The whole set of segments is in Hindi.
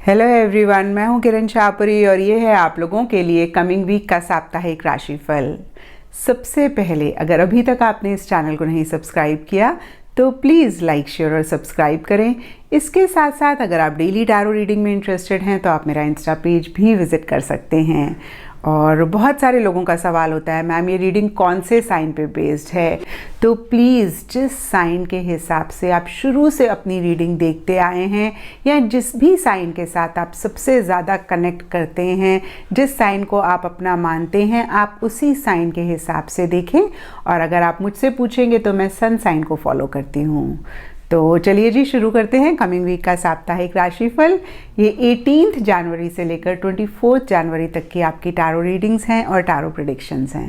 हेलो एवरीवन, मैं हूं किरण शाहपुरी और ये है आप लोगों के लिए कमिंग वीक का साप्ताहिक राशिफल। सबसे पहले अगर अभी तक आपने इस चैनल को नहीं सब्सक्राइब किया तो प्लीज़ लाइक, शेयर और सब्सक्राइब करें। इसके साथ साथ अगर आप डेली टैरो रीडिंग में इंटरेस्टेड हैं तो आप मेरा इंस्टा पेज भी विज़िट कर सकते हैं। और बहुत सारे लोगों का सवाल होता है, मैम ये रीडिंग कौन से साइन पे बेस्ड है? तो प्लीज़ जिस साइन के हिसाब से आप शुरू से अपनी रीडिंग देखते आए हैं या जिस भी साइन के साथ आप सबसे ज़्यादा कनेक्ट करते हैं, जिस साइन को आप अपना मानते हैं, आप उसी साइन के हिसाब से देखें। और अगर आप मुझसे पूछेंगे तो मैं सन साइन को फॉलो करती हूँ। तो चलिए जी, शुरू करते हैं कमिंग वीक का साप्ताहिक राशिफल। ये 18 जनवरी से लेकर 24 जनवरी तक की आपकी टैरो रीडिंग्स हैं और टैरो प्रेडिक्शंस हैं।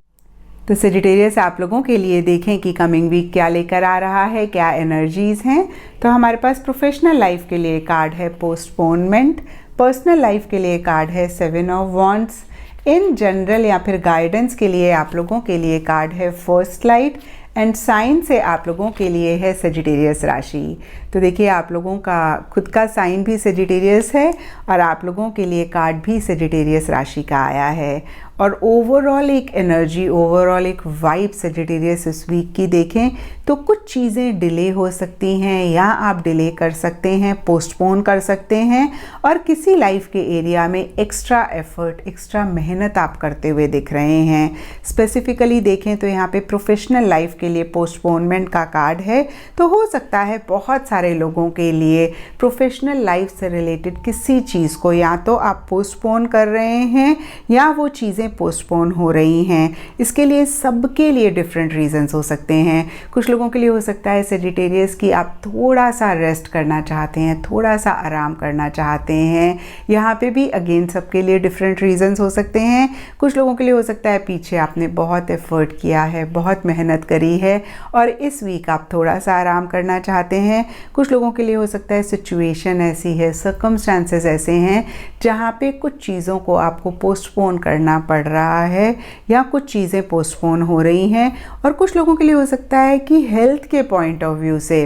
तो सजिटेरियस, आप लोगों के लिए देखें कि कमिंग वीक क्या लेकर आ रहा है, क्या एनर्जीज़ हैं। तो हमारे पास प्रोफेशनल लाइफ के लिए कार्ड है पोस्टपोनमेंट, पर्सनल लाइफ के लिए कार्ड है 7 ऑफ वॉन्ड्स, इन जनरल या फिर गाइडेंस के लिए आप लोगों के लिए कार्ड है फर्स्ट लाइट, एंड साइन से आप लोगों के लिए है सजिटेरियस राशि। तो देखिए, आप लोगों का खुद का साइन भी सजिटेरियस है और आप लोगों के लिए कार्ड भी सजिटेरियस राशि का आया है। और ओवरऑल एक एनर्जी, ओवरऑल एक वाइब सजिटेरियस इस वीक की देखें तो कुछ चीज़ें डिले हो सकती हैं या आप डिले कर सकते हैं, पोस्टपोन कर सकते हैं। और किसी लाइफ के एरिया में एक्स्ट्रा एफर्ट, एक्स्ट्रा मेहनत आप करते हुए दिख रहे हैं। स्पेसिफिकली देखें तो यहाँ पे प्रोफेशनल लाइफ के लिए पोस्टपोनमेंट का कार्ड है। तो हो सकता है बहुत सारे लोगों के लिए प्रोफेशनल लाइफ से रिलेटेड किसी चीज़ को या तो आप पोस्टपोन कर रहे हैं या वो चीज़ें पोस्टपोन हो रही हैं। इसके लिए सबके लिए डिफरेंट रीजंस हो सकते हैं। कुछ लोगों के लिए हो सकता है सजिटेरियस कि आप थोड़ा सा रेस्ट करना चाहते हैं, थोड़ा सा आराम करना चाहते हैं। यहाँ पे भी अगेन सबके लिए डिफरेंट रीजंस हो सकते हैं। कुछ लोगों के लिए हो सकता है पीछे आपने बहुत एफर्ट किया है, बहुत मेहनत करी है और इस वीक आप थोड़ा सा आराम करना चाहते हैं। कुछ लोगों के लिए हो सकता है सिचुएशन ऐसी है, सर्कमस्टांसेस ऐसे हैं जहाँ पे कुछ चीज़ों को आपको पोस्टपोन करना पड़ रहा है या कुछ चीज़ें पोस्टपोन हो रही हैं। और कुछ लोगों के लिए हो सकता है कि हेल्थ के पॉइंट ऑफ व्यू से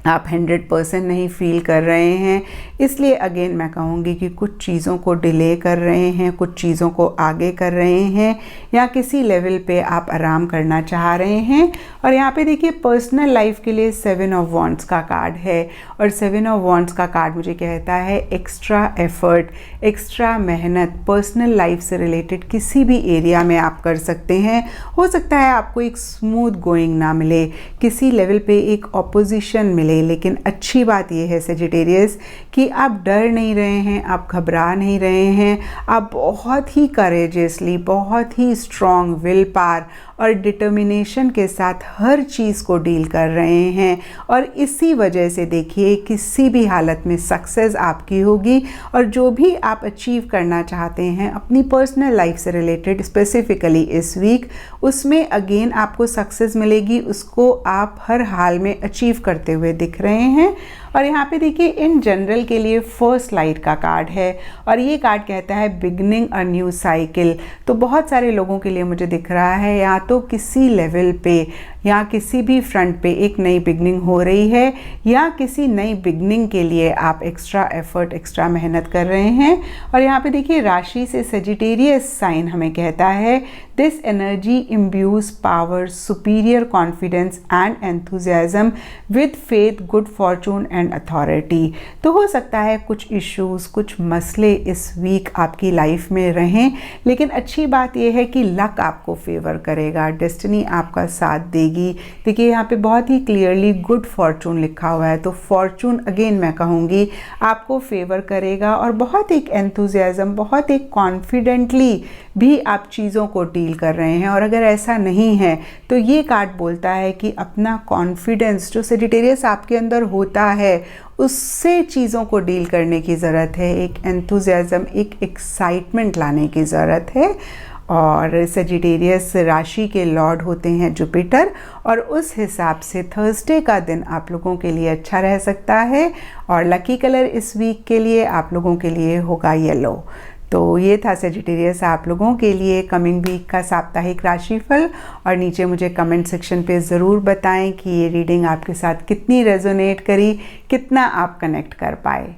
आप 100% नहीं फील कर रहे हैं, इसलिए अगेन मैं कहूँगी कि कुछ चीज़ों को डिले कर रहे हैं, कुछ चीज़ों को आगे कर रहे हैं या किसी लेवल पे आप आराम करना चाह रहे हैं। और यहाँ पे देखिए, पर्सनल लाइफ के लिए 7 ऑफ वॉन्ड्स का कार्ड है और 7 ऑफ वॉन्ड्स का कार्ड मुझे कहता है एक्स्ट्रा एफर्ट, एक्स्ट्रा मेहनत पर्सनल लाइफ से रिलेटेड किसी भी एरिया में आप कर सकते हैं। हो सकता है आपको एक स्मूथ गोइंग ना मिले, किसी लेवल पे एक ऑपोजिशन मिले, लेकिन अच्छी बात यह है सजिटेरियस कि आप डर नहीं रहे हैं, आप घबरा नहीं रहे हैं, आप बहुत ही करेजियसली, बहुत ही स्ट्रॉन्ग विल पावर और डिटर्मिनेशन के साथ हर चीज़ को डील कर रहे हैं। और इसी वजह से देखिए, किसी भी हालत में सक्सेस आपकी होगी और जो भी आप अचीव करना चाहते हैं अपनी पर्सनल लाइफ से रिलेटेड स्पेसिफिकली इस वीक, उसमें अगेन आपको सक्सेस मिलेगी, उसको आप हर हाल में अचीव करते हुए दिख रहे हैं। और यहाँ पे देखिए, इन जनरल के लिए फर्स्ट लाइट का कार्ड है और ये कार्ड कहता है बिगनिंग अ न्यू साइकिल। तो बहुत सारे लोगों के लिए मुझे दिख रहा है या तो किसी लेवल पे या किसी भी फ्रंट पे एक नई बिगनिंग हो रही है या किसी नई बिगनिंग के लिए आप एक्स्ट्रा एफर्ट, एक्स्ट्रा मेहनत कर रहे हैं। और यहाँ पे देखिए, राशि से सजिटेरियस साइन हमें कहता है this energy imbues power, superior confidence and enthusiasm with faith, good fortune and authority. तो हो सकता है कुछ इश्यूज़, कुछ मसले इस वीक आपकी लाइफ में रहें, लेकिन अच्छी बात यह है कि लक आपको फेवर करेगा, डेस्टिनी आपका साथ देगी। देखिए, यहाँ पे बहुत ही क्लियरली गुड फॉर्चून लिखा हुआ है। तो फॉर्चून अगेन मैं कहूँगी आपको फेवर करेगा और बहुत एक एंथुजियाज्म, बहुत एक कॉन्फिडेंटली भी आप चीज़ों को डील कर रहे हैं। और अगर ऐसा नहीं है तो ये कार्ड बोलता है कि अपना कॉन्फिडेंस जो सजिटेरियस आपके अंदर होता है उससे चीज़ों को डील करने की ज़रूरत है, एक एंथुजियाज्म, एक एक्साइटमेंट लाने की ज़रूरत है। और सजिटेरियस राशि के लॉर्ड होते हैं जुपिटर और उस हिसाब से थर्सडे का दिन आप लोगों के लिए अच्छा रह सकता है। और लकी कलर इस वीक के लिए आप लोगों के लिए होगा येलो। तो ये था सजिटेरियस आप लोगों के लिए कमिंग वीक का साप्ताहिक राशिफल। और नीचे मुझे कमेंट सेक्शन पे ज़रूर बताएं कि ये रीडिंग आपके साथ कितनी रेजोनेट करी, कितना आप कनेक्ट कर पाए।